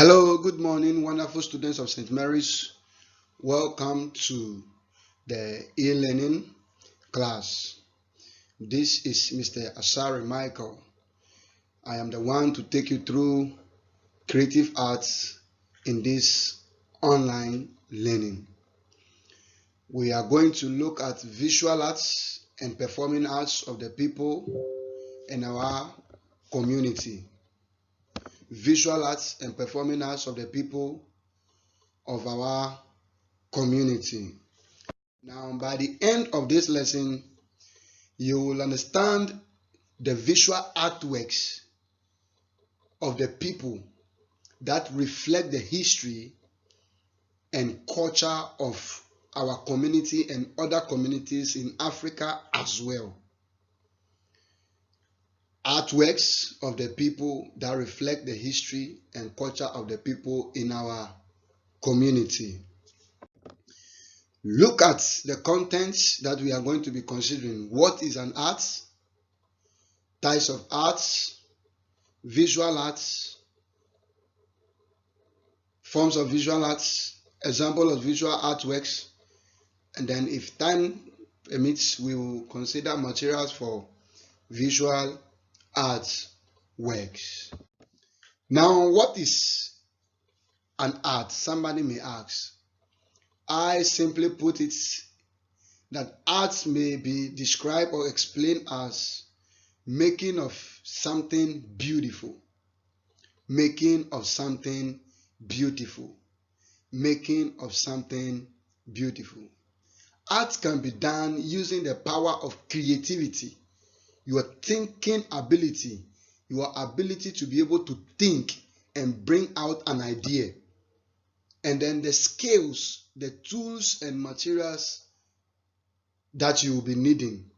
Hello, good morning, wonderful students of St. Mary's. Welcome to the e-learning class. This is Mr. Asari Michael. I am the one to take you through creative arts in this online learning. We are going to look at visual arts and performing arts of the people in our community. Visual arts and performing arts of the people of our community. Now, by the end of this lesson, you will understand the visual artworks of the people that reflect the history and culture of our community and other communities in Africa as well. Artworks of the people that reflect the history and culture of the people in our community. Look at the contents that we are going to be considering. What is an art? Types of arts, visual arts, forms of visual arts, example of visual artworks, and then if time permits, we will consider materials for visual arts works. Now, what is an art? Somebody may ask. I simply put it that art may be described or explained as making of something beautiful, making of something beautiful, making of something beautiful. Art can be done using the power of creativity, your thinking ability, your ability to be able to think and bring out an idea, and then the skills, the tools and materials that you will be needing.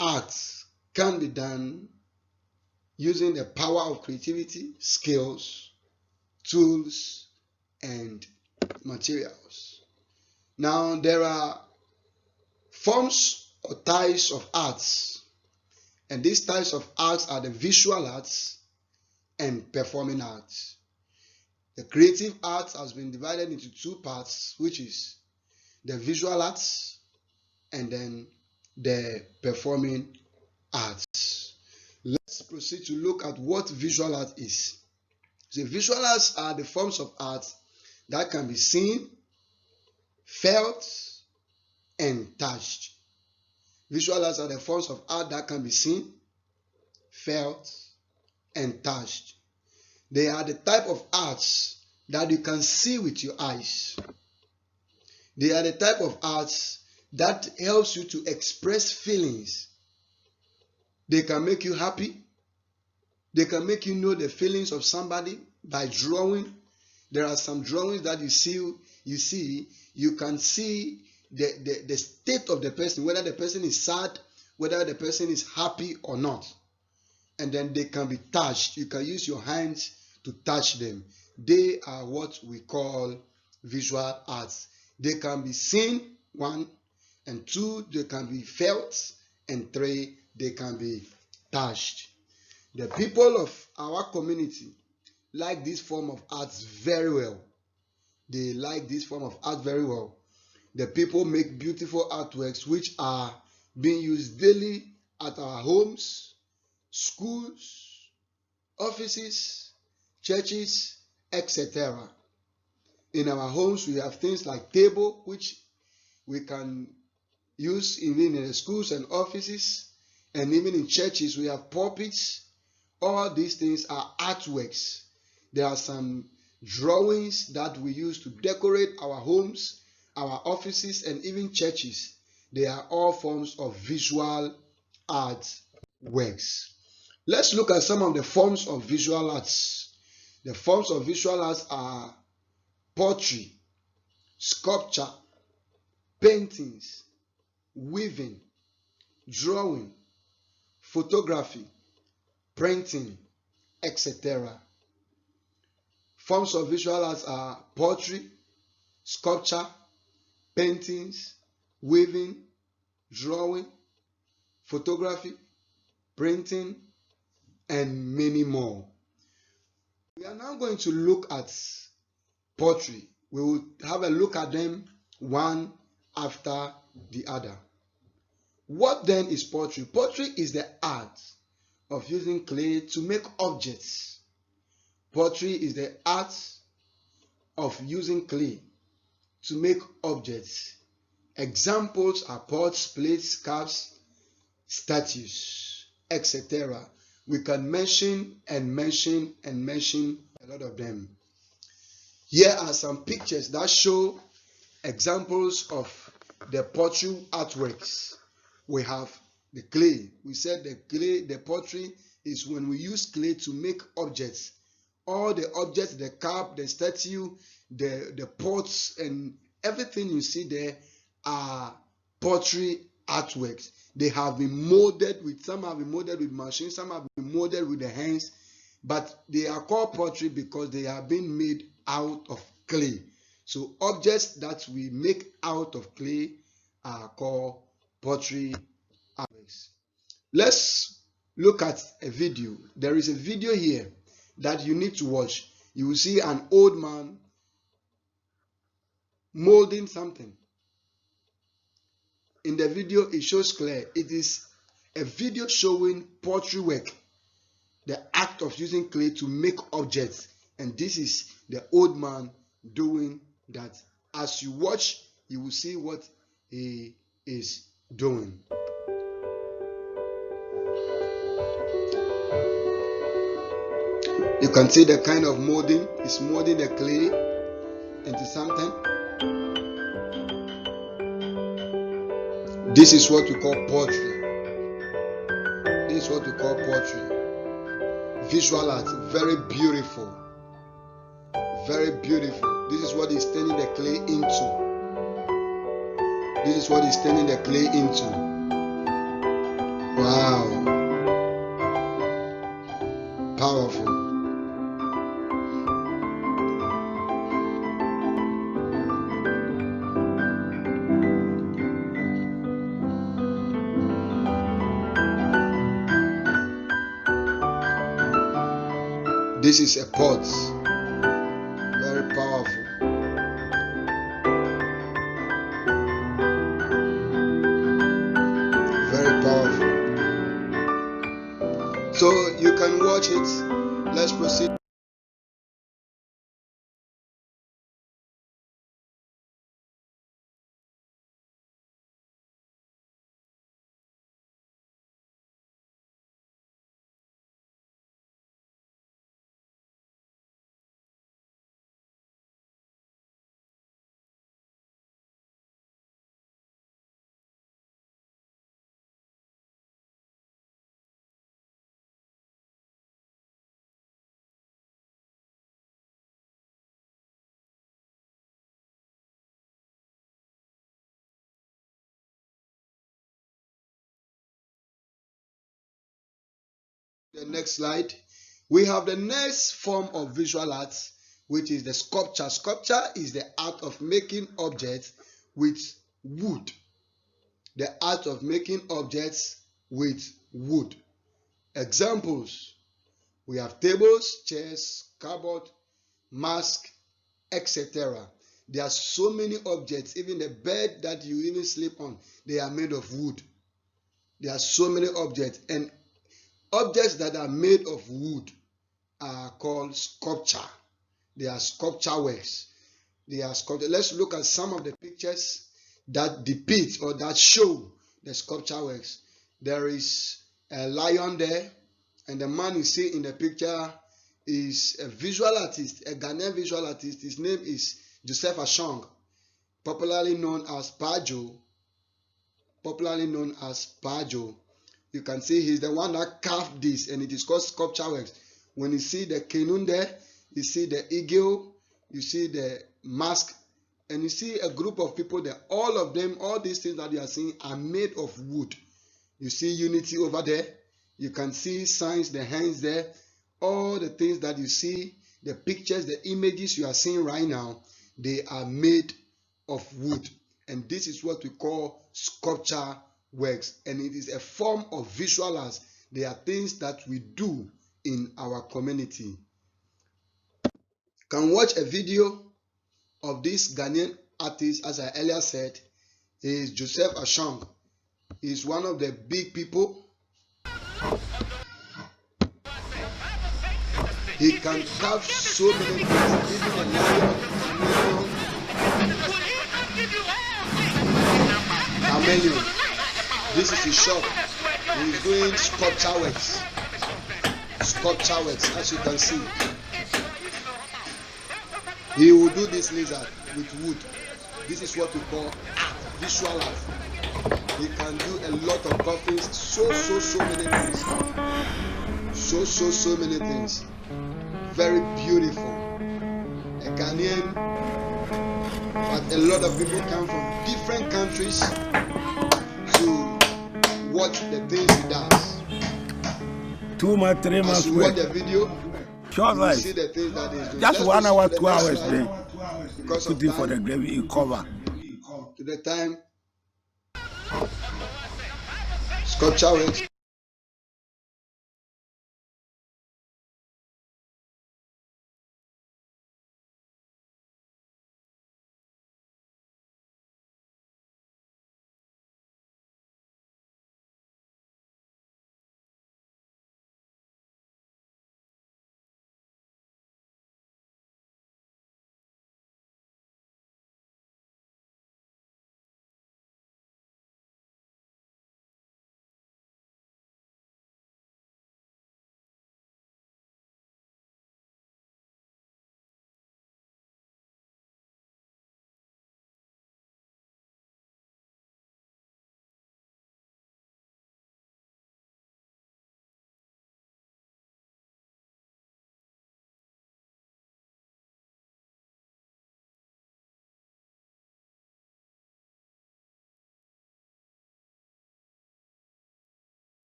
Art can be done using the power of creativity, skills, tools, and materials. Now, there are forms or types of arts, and these types of arts are the visual arts and performing arts. The creative arts has been divided into two parts, which is the visual arts and then the performing arts. Let's proceed to look at what visual art is. So visual arts are the forms of art that can be seen, felt, and touched. Visual arts are the forms of art that can be seen, felt, and touched. They are the type of arts that you can see with your eyes. They are the type of arts that helps you to express feelings. They can make you happy. They can make you know the feelings of somebody by drawing. There are some drawings that you can see the state of the person, whether the person is sad, whether the person is happy or not. And then they can be touched. You can use your hands to touch them. They are what we call visual arts. They can be seen, one, and two, they can be felt, and three, they can be touched. The people of our community like this form of arts very well. They like this form of art very well. The people make beautiful artworks which are being used daily at our homes, schools, offices, churches, etc. In our homes, we have things like table, which we can use even in the schools and offices, and even in churches, we have pulpits. All these things are artworks. There are some drawings that we use to decorate our homes, our offices, and even churches. They are all forms of visual art works. Let's look at some of the forms of visual arts. The forms of visual arts are pottery, sculpture, paintings, weaving, drawing, photography, printing, etc. Forms of visual arts are pottery, sculpture, paintings, weaving, drawing, photography, printing, and many more. We are now going to look at pottery. We will have a look at them one after the other. What then is pottery? Pottery is the art of using clay to make objects. Pottery is the art of using clay to make objects. Examples are pots, plates, cups, statues, etc. We can mention and mention and mention a lot of them. Here are some pictures that show examples of the pottery artworks. We have the clay. We said the clay, the pottery is when we use clay to make objects. All the objects, the cup, the statue, the pots, and everything you see there are pottery artworks. They have been molded with, some have been molded with machines, some have been molded with the hands, but they are called pottery because they have been made out of clay. So objects that we make out of clay are called pottery artworks. Let's look at a video. There is a video here that you need to watch. You will see an old man molding something. In the video, it shows clear. It is a video showing pottery work, the act of using clay to make objects. And this is the old man doing that. As you watch, you will see what he is doing. You can see the kind of molding. He's molding the clay into something. This is what we call pottery. This is what we call pottery. Visual art, very beautiful. Very beautiful. This is what he's turning the clay into. This is what he's turning the clay into. Wow. Powerful. This is a pot. Very powerful. Very powerful. So you can watch it. Let's proceed. The next slide. We have the next form of visual arts, which is the sculpture. Sculpture is the art of making objects with wood. The art of making objects with wood. Examples: we have tables, chairs, cupboard, mask, etc. There are so many objects, even the bed that you even sleep on, they are made of wood. There are so many objects, and objects that are made of wood are called sculpture. They are sculpture works. They are sculpture. Let's look at some of the pictures that depict or that show the sculpture works. There is a lion there, and the man you see in the picture is a visual artist, a Ghanaian visual artist. His name is Joseph Ashong, popularly known as Pajo. You can see he's the one that carved this, and it is called sculpture works. When you see the canoe there, you see the eagle, you see the mask, and you see a group of people there. All of them, all these things that you are seeing are made of wood. You see unity over there. You can see signs, the hands there. All the things that you see, the pictures, the images you are seeing right now, they are made of wood. And this is what we call sculpture works, and it is a form of visual arts. They are things that we do in our community. Can watch a video of this Ghanaian artist, as I earlier said. He is Joseph Ashong. He is one of the big people. He can carve so many things, even a lion, chameleon. This is his shop. He is doing sculpture works. Sculpture works, as you can see. He will do this lizard with wood. This is what we call art, visual art. He can do a lot of coffins, so many things. So many things. Very beautiful. A Ghanaian, but a lot of people come from different countries to watch the things he does. 2 months, 3 months. As you watch the video, short life. see the things that he's doing. Just 1 hour, 2 hours then. Because of Put it for time, the gravy in cover. to the time, sculpture works.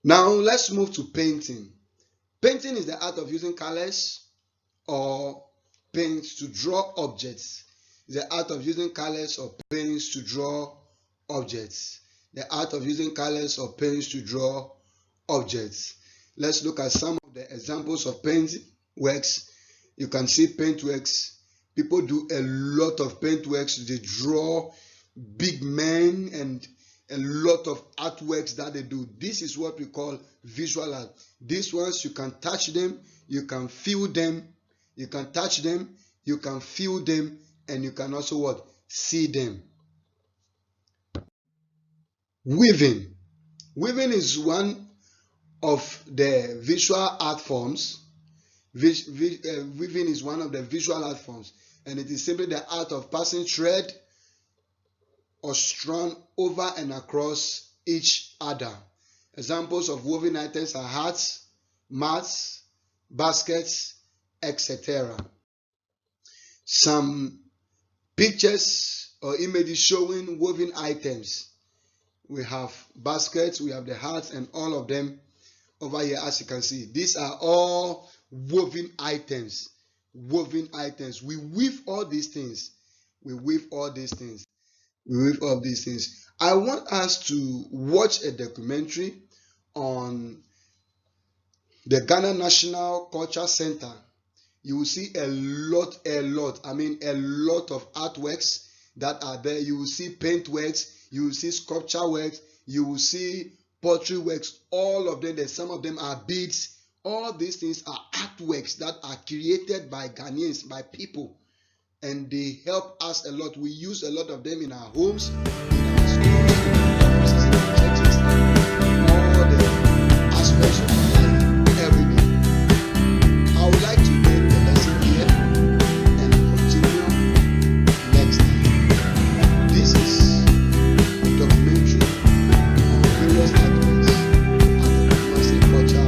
Now let's move to painting. Painting is the art of using colors or paints to draw objects. The art of using colors or paints to draw objects. The art of using colors or paints to draw objects. Let's look at some of the examples of paint works. You can see paint works. People do a lot of paint works. They draw big men and a lot of artworks that they do. This is what we call visual art. These ones, you can touch them, you can feel them, you can touch them, you can feel them, and you can also what? See them. Weaving. Weaving is one of the visual art forms. Weaving is one of the visual art forms, and it is simply the art of passing thread or strand over and across each other. Examples of woven items are hats, mats, baskets, etc. Some pictures or images showing woven items. We have baskets, we have the hats, and all of them over here, as you can see. These are all woven items. Woven items. We weave all these things. We weave all these things. We weave all these things. I want us to watch a documentary on the Ghana National Culture Center. You will see a lot of artworks that are there. You will see paint works, you will see sculpture works, you will see pottery works. All of them, some of them are beads. All these things are artworks that are created by Ghanaians, by people, and they help us a lot. We use a lot of them in our homes, in our schools, in our offices, in our churches, all the aspects of our life every day. I would like to end the lesson here and continue next time. This is a documentary on various artworks at the Kumasi Culture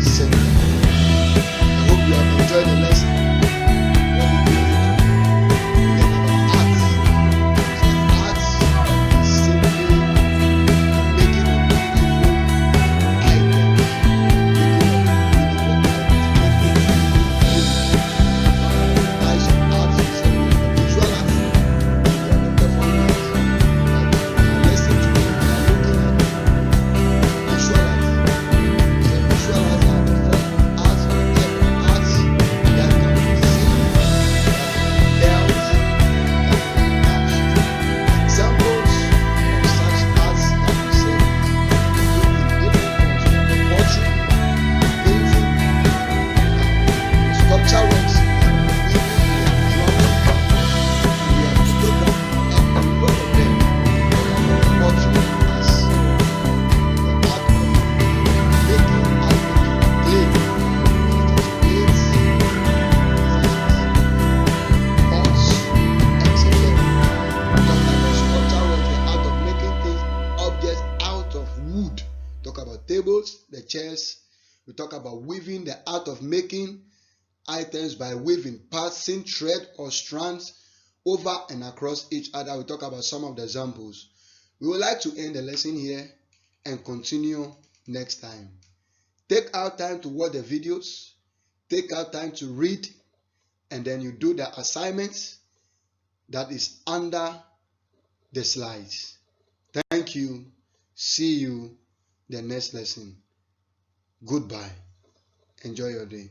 Center. I hope you have enjoyed the lesson. Tables, the chairs. We talk about weaving, the art of making items by weaving, passing thread or strands over and across each other. We talk about some of the examples. We would like to end the lesson here and continue next time. Take out time to watch the videos, take out time to read, and then you do the assignments that is under the slides. Thank you. See you the next lesson. Goodbye. Enjoy your day.